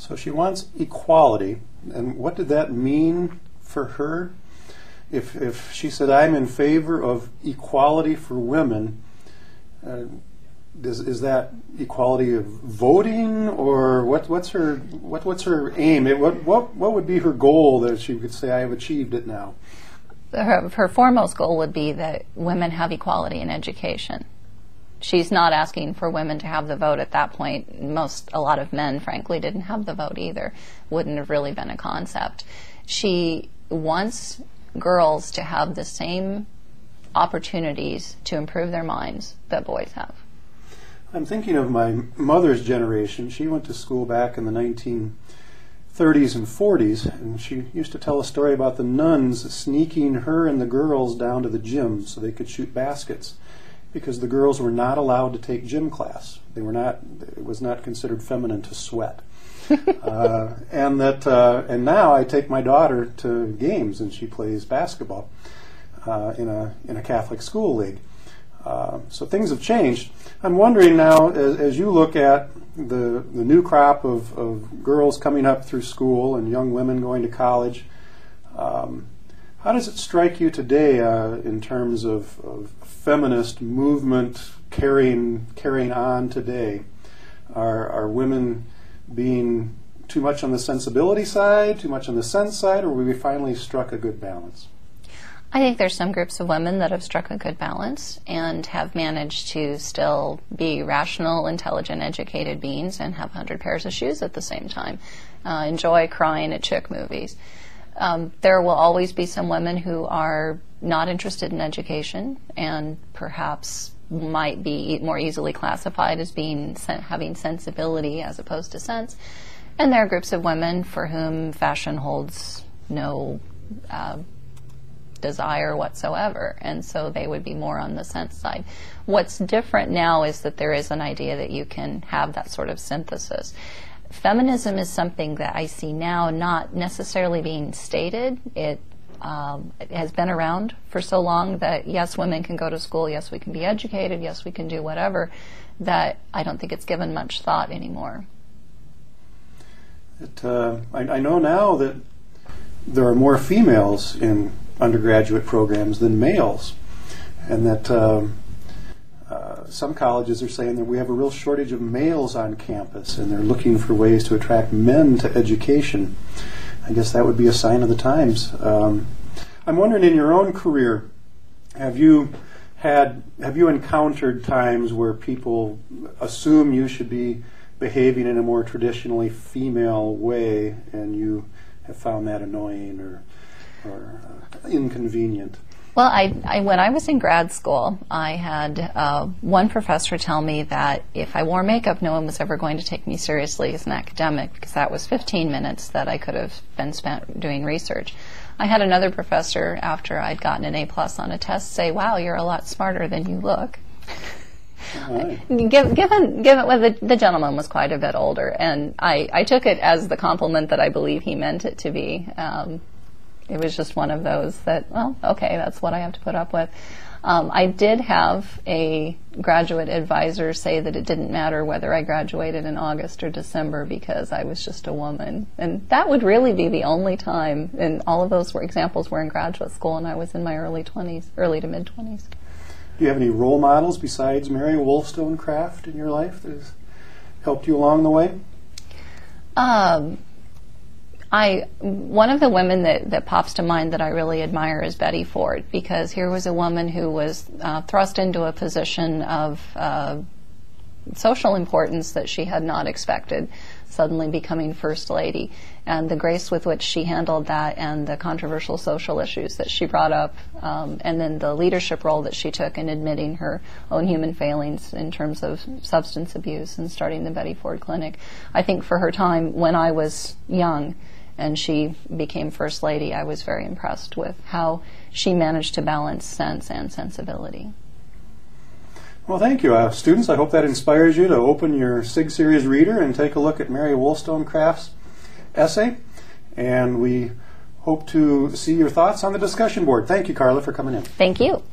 So she wants equality. And what did that mean for her? If she said, I'm in favor of equality for women, is that equality of voting, or what's her aim? What would be her goal that she could say, I have achieved it now? Her foremost goal would be that women have equality in education. She's not asking for women to have the vote at that point. A lot of men, frankly, didn't have the vote either. Wouldn't have really been a concept. She wants girls to have the same opportunities to improve their minds that boys have. I'm thinking of my mother's generation. She went to school back in the 1930s and 40s, and she used to tell a story about the nuns sneaking her and the girls down to the gym so they could shoot baskets, because the girls were not allowed to take gym class. It was not considered feminine to sweat. And now I take my daughter to games, and she plays basketball in a Catholic school league. So things have changed. I'm wondering now, as you look at the new crop of girls coming up through school and young women going to college, how does it strike you today in terms of feminist movement carrying on today? Are women being too much on the sensibility side, too much on the sense side, or have we finally struck a good balance? I think there's some groups of women that have struck a good balance and have managed to still be rational, intelligent, educated beings and have 100 pairs of shoes at the same time. Enjoy crying at chick movies. There will always be some women who are not interested in education and perhaps might be more easily classified as having sensibility as opposed to sense. And there are groups of women for whom fashion holds no desire whatsoever, and so they would be more on the sense side. What's different now is that there is an idea that you can have that sort of synthesis. Feminism is something that I see now not necessarily being stated. It has been around for so long that yes, women can go to school, yes, we can be educated, yes, we can do whatever, that I don't think it's given much thought anymore. I know now that there are more females in undergraduate programs than males, and that some colleges are saying that we have a real shortage of males on campus, and they're looking for ways to attract men to education. I guess that would be a sign of the times. I'm wondering, in your own career, have you encountered times where people assume you should be behaving in a more traditionally female way, and you have found that annoying or inconvenient? Well, when I was in grad school, I had one professor tell me that if I wore makeup, no one was ever going to take me seriously as an academic, because that was 15 minutes that I could have been spent doing research. I had another professor, after I'd gotten an A+ on a test, say, wow, you're a lot smarter than you look. Right. Given the gentleman was quite a bit older, and I took it as the compliment that I believe he meant it to be. It was just one of those that, well, okay, that's what I have to put up with. I did have a graduate advisor say that it didn't matter whether I graduated in August or December because I was just a woman. And that would really be the only time, and all of those examples were in graduate school, and I was in my early to mid-20s. Do you have any role models besides Mary Wollstonecraft in your life that has helped you along the way? One of the women that pops to mind that I really admire is Betty Ford, because here was a woman who was thrust into a position of social importance that she had not expected, suddenly becoming First Lady, and the grace with which she handled that and the controversial social issues that she brought up, and then the leadership role that she took in admitting her own human failings in terms of substance abuse and starting the Betty Ford Clinic. I think for her time when I was young and she became First Lady, I was very impressed with how she managed to balance sense and sensibility. Well, thank you. Students, I hope that inspires you to open your SIG Series reader and take a look at Mary Wollstonecraft's essay. And we hope to see your thoughts on the discussion board. Thank you, Karla, for coming in. Thank you.